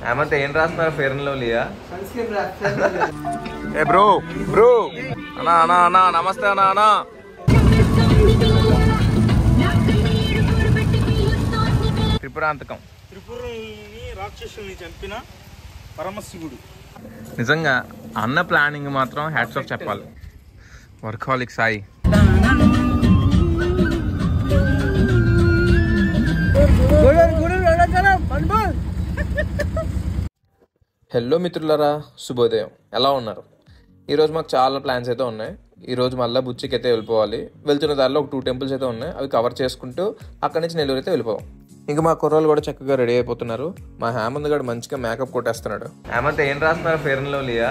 హేమంత్ ఏం రాస్తున్నారు fair and లవ్లీయా? ఏ బ్రో బ్రో అన్నా అన్నా అన్నా నమస్తే అన్నా అన్నా. త్రిపురాంతకం త్రిపురని రాక్షసుల్ని చంపిన పరమశివుడు. నిజంగా అన్న ప్లానింగ్ మాత్రం హ్యాట్స్ ఆఫ్ చెప్పాలి. వర్కాలిక్ సాయి. హలో మిత్రులారా, శుభోదయం. ఎలా ఉన్నారు? ఈరోజు మాకు చాలా ప్లాన్స్ అయితే ఉన్నాయి. ఈరోజు మళ్ళీ బుచ్చికి అయితే వెళ్ళిపోవాలి. వెళ్తున్న దారిలో ఒక 2 టెంపుల్స్ అయితే ఉన్నాయి. అవి కవర్ చేసుకుంటూ అక్కడి నుంచి నెల్లూరు అయితే వెళ్ళిపోవాలి. ఇంకా మా కుర్రోళ్ళు కూడా చక్కగా రెడీ అయిపోతున్నారు. మా హేమంత్ గారు మంచిగా మేకప్ కొట్టేస్తున్నాడు. హేమంత్ ఏం రాస్తున్నారు ఫెయిర్ అండ్ లవ్లీయా?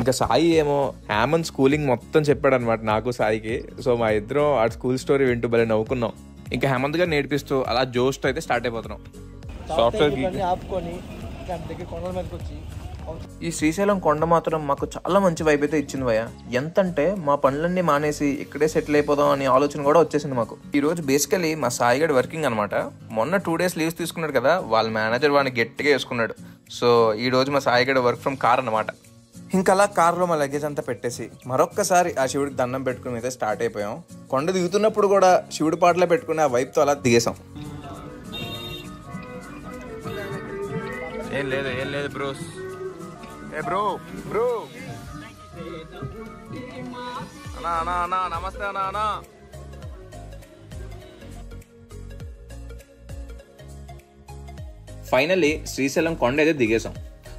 ఇంకా సాయి ఏమో హేమంత్ స్కూలింగ్ మొత్తం చెప్పాడు అనమాట నాకు సాయికి. సో మా ఇద్దరం ఆ స్కూల్ స్టోరీ వింటూ భలే నవ్వుకున్నాం. ఇంకా హేమంత్ గారు నేర్పిస్తూ అలా జోష్తో అయితే స్టార్ట్ అయిపోతున్నాం. సాఫ్ట్వేర్ ఈ శ్రీశైలం కొండ మాత్రం మాకు చాలా మంచి వైబ్ అయితే ఇచ్చింది భయ్య. ఎంతంటే మా పనులన్నీ మానేసి ఇక్కడే సెటిల్ అయిపోదాం అనే ఆలోచన కూడా వచ్చేసింది మాకు. ఈ రోజు బేసికలీ మా సాయిగడ్ వర్కింగ్ అనమాట. మొన్న 2 days లీవ్స్ తీసుకున్నాడు కదా, వాళ్ళ మేనేజర్ వాడిని గట్టిగా వేసుకున్నాడు. సో ఈ రోజు మా సాయిగడ్ వర్క్ ఫ్రమ్ కార్ అనమాట. ఇంకా అలా కార్లో మా లగేజ్ అంతా పెట్టేసి మరొక్కసారి ఆ శివుడికి దండం పెట్టుకుని అయితే స్టార్ట్ అయిపోయాం. కొండ దిగుతున్నప్పుడు కూడా శివుడి పాటలో పెట్టుకుని ఆ వైబ్తో అలా దిగేసాం. ఏం లేదు బ్రోస్. ఏ బ్రో బ్రో అన్నా అన్నా అన్నా నమస్తే అన్నా అన్నా. ఫైనల్లీ శ్రీశైలం కొండ అయితే దిగేసాం.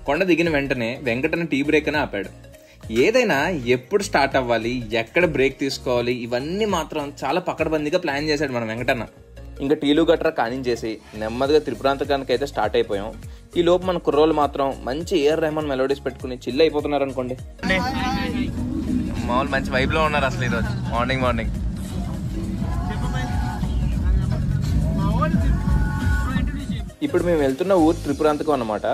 కొండ దిగిన వెంటనే వెంకటన్న టీ బ్రేక్ అని ఆపాడు. ఏదైనా ఎప్పుడు స్టార్ట్ అవ్వాలి, ఎక్కడ బ్రేక్ తీసుకోవాలి, ఇవన్నీ మాత్రం చాలా పకడ్బందీగా ప్లాన్ చేశాడు మన వెంకటన్న. ఇంకా టీలు గట్రా కానించేసి నెమ్మదిగా త్రిపురాంతకానికి అయితే స్టార్ట్ అయిపోయాం. ఈ లోపు మన కుర్రోళ్ళు మాత్రం మంచి ఏఆర్ రెహమాన్ మెలోడీస్ పెట్టుకుని చిల్ అయిపోతున్నారు అనుకోండి. మామూలు మంచి వైబ్ లో ఉన్నారు అసలు ఈరోజు మార్నింగ్. ఇప్పుడు మేము వెళ్తున్న ఊరు త్రిపురాంతకం అన్నమాట.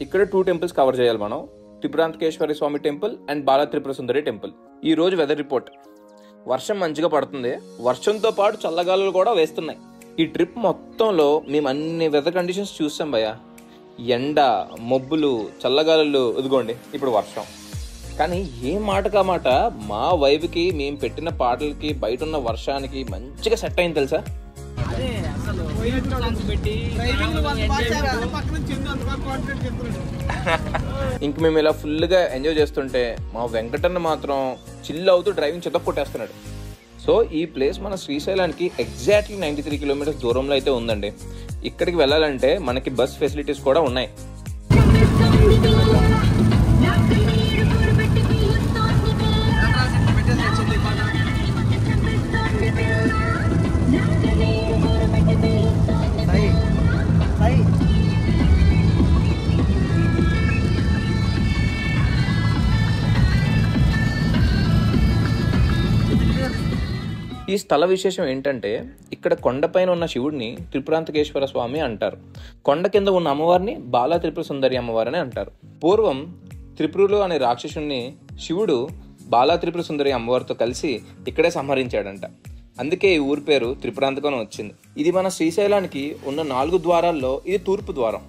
ఇక్కడ 2 temples కవర్ చేయాలి మనం. Tripurantakeshwari Swami temple and Bala Tripura Sundari temple. ఈ రోజు వెదర్ రిపోర్ట్ వర్షం మంచిగా పడుతుంది. వర్షంతో పాటు చల్లగాలులు కూడా వేస్తున్నాయి. ఈ ట్రిప్ మొత్తంలో మేము అన్ని వెదర్ కండిషన్స్ చూసాం భయ్య. ఎండ, మబ్బులు, చల్లగాలులు, ఇదిగోండి ఇప్పుడు వర్షం. కానీ ఏ మాటకా మాట మా వైబ్కి మేము పెట్టిన పాటలకి బయట ఉన్న వర్షానికి మంచిగా సెట్ అయింది తెలుసా. ఇంక మేము ఇలా ఫుల్గా ఎంజాయ్ చేస్తుంటే మా వెంకటన్న మాత్రం చిల్ అవుతూ డ్రైవింగ్ చెత్త కొట్టేస్తున్నాడు. సో ఈ ప్లేస్ మన శ్రీశైలానికి ఎగ్జాక్ట్లీ 93 kilometers దూరంలో అయితే ఉందండి. ఇక్కడికి వెళ్ళాలంటే మనకి బస్ ఫెసిలిటీస్ కూడా ఉన్నాయి. ఈ స్థల విశేషం ఏంటంటే ఇక్కడ కొండపైన ఉన్న శివుడిని త్రిపురాంతకేశ్వర స్వామి అంటారు. కొండ కింద ఉన్న అమ్మవారిని బాలా త్రిపుర సుందరి అమ్మవారిని అంటారు. పూర్వం త్రిపురులు అనే రాక్షసుని శివుడు బాలా త్రిపుర సుందరి అమ్మవారితో కలిసి ఇక్కడే సంహరించాడంట. అందుకే ఈ ఊరి పేరు త్రిపురాంతకం వచ్చింది. ఇది మన శ్రీశైలానికి ఉన్న 4 ద్వారాల్లో ఇది తూర్పు ద్వారం.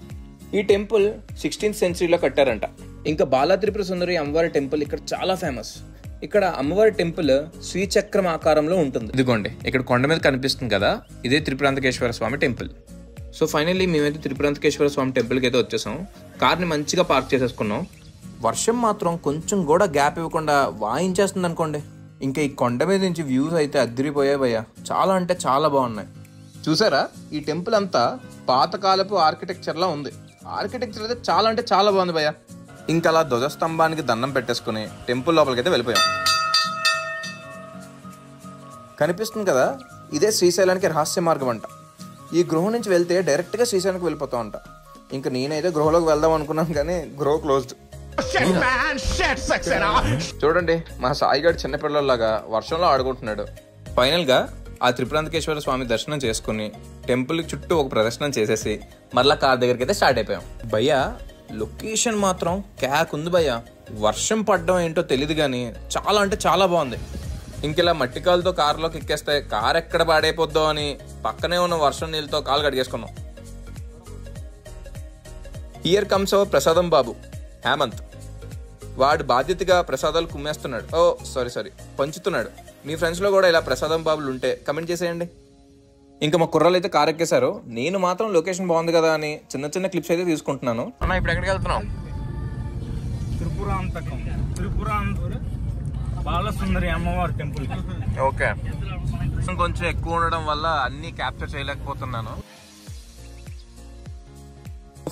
ఈ టెంపుల్ 16th centuryలో కట్టారంట. ఇంకా బాలా త్రిపుర సుందరి అమ్మవారి టెంపుల్ ఇక్కడ చాలా ఫేమస్. ఇక్కడ అమ్మవారి టెంపుల్ శ్రీచక్రం ఆకారంలో ఉంటుంది. ఇదిగోండి ఇక్కడ కొండ మీద కనిపిస్తుంది కదా, ఇదే త్రిపురాంతకేశ్వర స్వామి టెంపుల్. సో ఫైనల్లీ మేమైతే త్రిపురాంతకేశ్వర స్వామి టెంపుల్కి అయితే వచ్చేసాం. కార్ని మంచిగా పార్క్ చేసేసుకున్నాం. వర్షం మాత్రం కొంచెం కూడా గ్యాప్ ఇవ్వకుండా వాయించేస్తుంది అనుకోండి. ఇంకా ఈ కొండ మీద నుంచి వ్యూస్ అయితే అదిరిపోయాయి భయ్య. చాలా అంటే చాలా బాగున్నాయి. చూసారా ఈ టెంపుల్ అంతా పాతకాలపు ఆర్కిటెక్చర్లా ఉంది. ఆర్కిటెక్చర్ అయితే చాలా అంటే చాలా బాగుంది భయ్య. ఇంకా అలా ధ్వజస్తంభానికి దండం పెట్టేసుకుని టెంపుల్ లోపలికి అయితే వెళ్ళిపోయాం. కనిపిస్తుంది కదా, ఇదే శ్రీశైలానికి రహస్య మార్గం అంట. ఈ గృహ నుంచి వెళ్తే డైరెక్ట్గా శ్రీశైలానికి వెళ్ళిపోతాం అంట. ఇంకా నేనైతే గృహలోకి వెళ్దాం అనుకున్నాను కానీ గృహ క్లోజ్డ్. చూడండి మా సాయిగాడు చిన్నపిల్లలాగా వర్షంలో ఆడుకుంటున్నాడు. ఫైనల్గా ఆ త్రిపురాంతకేశ్వర స్వామి దర్శనం చేసుకుని టెంపుల్ చుట్టూ ఒక ప్రదర్శనం చేసేసి మళ్ళీ కార్ దగ్గరికి అయితే స్టార్ట్ అయిపోయాం. భయ్య లొకేషన్ మాత్రం క్యాక్ ఉంది భయ్య. వర్షం పడడం ఏంటో తెలియదు కానీ చాలా అంటే చాలా బాగుంది. ఇంకెలా మట్టికాలతో కారులోకి ఎక్కేస్తే కారు ఎక్కడ పాడైపోద్దో అని పక్కనే ఉన్న వర్షం నీళ్ళతో కాలు కడిగేసుకున్నాం. హియర్ కమ్స్ అవర్ ప్రసాదం బాబు హేమంత్. వాడు బాధ్యతగా ప్రసాదాలు కుమ్మేస్తున్నాడు. సారీ పంచుతున్నాడు. మీ ఫ్రెండ్స్లో కూడా ఇలా ప్రసాదం బాబులు ఉంటే కమెంట్ చేసేయండి. ఇంకా మా కుర్రాలు అయితే కార్ ఎక్కేశారు. నేను మాత్రం లొకేషన్ బాగుంది కదా అని చిన్న చిన్న క్లిప్స్ అయితే తీసుకుంటున్నాను. అన్న ఇప్పుడు ఎక్కడికి వెళ్తున్నాం? త్రిపురాంతకం బాలసుందరి అమ్మవారి టెంపుల్. ఓకే, కొంచెం ఎక్కువ ఉండడం వల్ల అన్ని క్యాప్చర్ చేయలేకపోతున్నాను.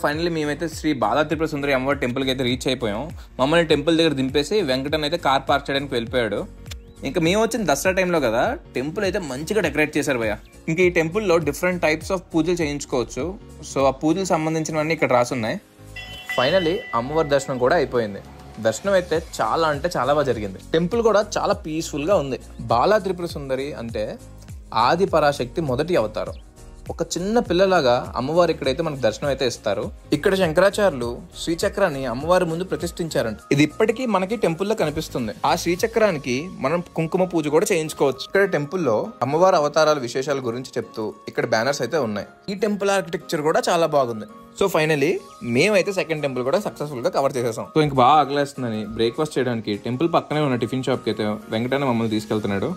ఫైనల్లీ మేమైతే శ్రీ బాలా త్రిపుర సుందరి అమ్మవారి టెంపుల్కి అయితే రీచ్ అయిపోయాం. మమ్మల్ని టెంపుల్ దగ్గర దింపేసి వెంకటన్ అయితే కార్ పార్క్ చేయడానికి వెళ్ళిపోయాడు. ఇంకా మేము వచ్చిన దసరా టైంలో కదా, టెంపుల్ అయితే మంచిగా డెకరేట్ చేశారు భయ్య. ఇంకా ఈ టెంపుల్లో డిఫరెంట్ టైప్స్ ఆఫ్ పూజలు చేయించుకోవచ్చు. సో ఆ పూజలు సంబంధించినవన్నీ ఇక్కడ రాసున్నాయి. ఫైనల్లీ అమ్మవారి దర్శనం కూడా అయిపోయింది. దర్శనం అయితే చాలా అంటే చాలా బాగా జరిగింది. టెంపుల్ కూడా చాలా పీస్ఫుల్గా ఉంది. బాలా త్రిపుర సుందరి అంటే ఆది పరాశక్తి మొదటి అవతారం. ఒక చిన్న పిల్లలాగా అమ్మవారు ఇక్కడైతే మనకు దర్శనం అయితే ఇస్తారు. ఇక్కడ శంకరాచార్యులు శ్రీచక్రాన్ని అమ్మవారి ముందు ప్రతిష్ఠించారంట. ఇది ఇప్పటికీ మనకి టెంపుల్లో కనిపిస్తుంది. ఆ శ్రీచక్రానికి మనం కుంకుమ పూజ కూడా చేయించుకోవచ్చు. ఇక్కడ టెంపుల్లో అమ్మవారి అవతారాల విశేషాల గురించి చెప్తూ ఇక్కడ బ్యానర్స్ అయితే ఉన్నాయి. ఈ టెంపుల్ ఆర్కిటెక్చర్ కూడా చాలా బాగుంది. సో ఫైనలీ మేమైతే సెకండ్ టెంపుల్ కూడా సక్సెస్ఫుల్ గా కవర్ చేసేసాం. సో ఇంక బాగా ఆకలేస్తుందని బ్రేక్ఫాస్ట్ చేయడానికి టెంపుల్ పక్కనే ఉన్న టిఫిన్ షాప్ కి అయితే వెంకటన్న మమ్మల్ని తీసుకెళ్తున్నాడు.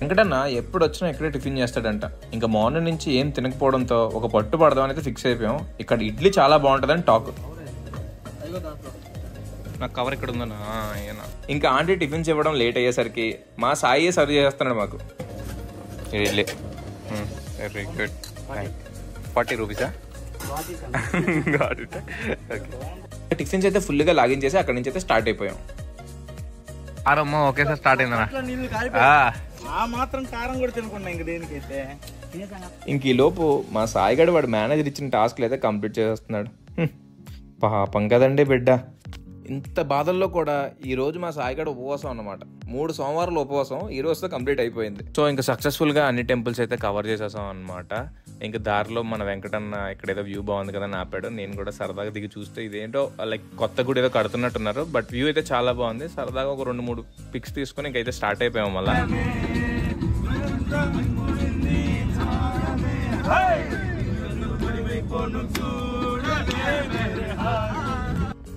వెంకటన్న ఎప్పుడు వచ్చినా ఇక్కడే టిఫిన్ చేస్తాడంట. ఇంకా మార్నింగ్ నుంచి ఏం తినకపోవడంతో ఒక పట్టు పడదాం అయితే ఫిక్స్ అయిపోయాం. ఇక్కడ ఇడ్లీ చాలా బాగుంటుందని టాక్. నాకు కవర్ ఇక్కడ ఉందన్నా. ఇంకా ఆంటీ టిఫిన్స్ ఇవ్వడం లేట్ అయ్యేసరికి మా సాయి సర్వ్ చేస్తున్నాడు మాకు ఇడ్లీ. Very good. 40 రూపీసా? టిఫిన్స్ అయితే ఫుల్గా లాగిన్ చేసి అక్కడి నుంచి అయితే స్టార్ట్ అయిపోయాం. అరమ్మ ఒకేసారి స్టార్ట్ అయిందన్నా. ఆ మాత్రం కారం కూడా తినకుండా ఇంక దేనికైతే. ఇంక ఈ లోపు మా సాయిగడు వాడు మేనేజర్ ఇచ్చిన టాస్క్లు అయితే కంప్లీట్ చేస్తున్నాడు. పాపం కదండి బిడ్డ. ఇంత బాధల్లో కూడా ఈ రోజు మా సాయిగడు ఉపవాసం అన్నమాట. 3 సోమవారాలు ఉపవాసం ఈ రోజుతో కంప్లీట్ అయిపోయింది. సో ఇంకా సక్సెస్ఫుల్ గా అన్ని టెంపుల్స్ అయితే కవర్ చేసేసాం అనమాట. ఇంకా దారిలో మన వెంకటన్న ఇక్కడేదో వ్యూ బాగుంది కదా అని ఆపాడు. నేను కూడా సరదాగా దిగి చూస్తే ఇదేంటో లైక్ కొత్త గుడి ఏదో కడుతున్నట్టున్నారు. బట్ వ్యూ అయితే చాలా బాగుంది. సరదాగా ఒక 2-3 పిక్స్ తీసుకుని ఇంకైతే స్టార్ట్ అయిపోయాం మళ్ళా.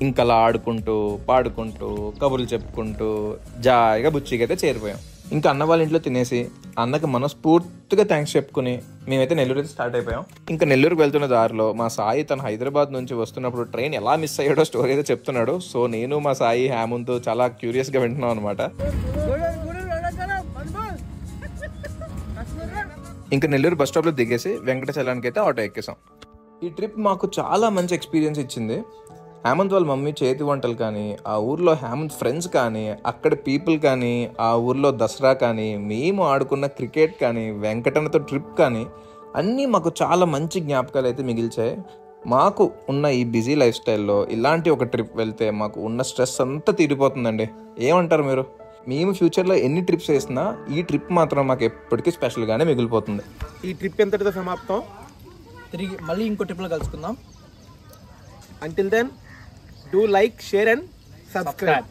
ఇంకా అలా ఆడుకుంటూ పాడుకుంటూ కబుర్లు చెప్పుకుంటూ జాయిగా బుచ్చికి అయితే చేరిపోయాం. ఇంకా అన్న వాళ్ళ ఇంట్లో తినేసి అన్నకి మనస్ఫూర్తిగా థ్యాంక్స్ చెప్పుకుని మేమైతే నెల్లూరు అయితే స్టార్ట్ అయిపోయాం. ఇంకా నెల్లూరుకి వెళ్తున్న దారిలో మా సాయి తన హైదరాబాద్ నుంచి వస్తున్నప్పుడు ట్రైన్ ఎలా మిస్ అయ్యాడో స్టోరీ అయితే చెప్తున్నాడు. సో నేను మా సాయి హేమంత్ చాలా క్యూరియస్గా వింటున్నాం అనమాట. ఇంకా నెల్లూరు బస్ స్టాప్లో దిగేసి వెంకటాచలానికి అయితే ఆటో ఎక్కేసాం. ఈ ట్రిప్ మాకు చాలా మంచి ఎక్స్పీరియన్స్ ఇచ్చింది. హేమంత్ వాళ్ళ మమ్మీ చేతి వంటలు కానీ, ఆ ఊర్లో హేమంత్ ఫ్రెండ్స్ కానీ, అక్కడ పీపుల్ కానీ, ఆ ఊర్లో దసరా కానీ, మేము ఆడుకున్న క్రికెట్ కానీ, వెంకటన్నతో ట్రిప్ కానీ అన్నీ మాకు చాలా మంచి జ్ఞాపకాలు అయితే మిగిల్చాయి. మాకు ఉన్న ఈ బిజీ లైఫ్ స్టైల్లో ఇలాంటి ఒక ట్రిప్ వెళ్తే మాకు ఉన్న స్ట్రెస్ అంతా తీరిపోతుందండి. ఏమంటారు మీరు? మేము ఫ్యూచర్లో ఎన్ని ట్రిప్స్ వేసినా ఈ ట్రిప్ మాత్రం మాకు ఎప్పటికీ స్పెషల్గానే మిగిలిపోతుంది. ఈ ట్రిప్ ఎంతటితో సమాప్తం. తిరిగి మళ్ళీ ఇంకో ట్రిప్లో కలుసుకుందాం. Until then, do like, share and subscribe.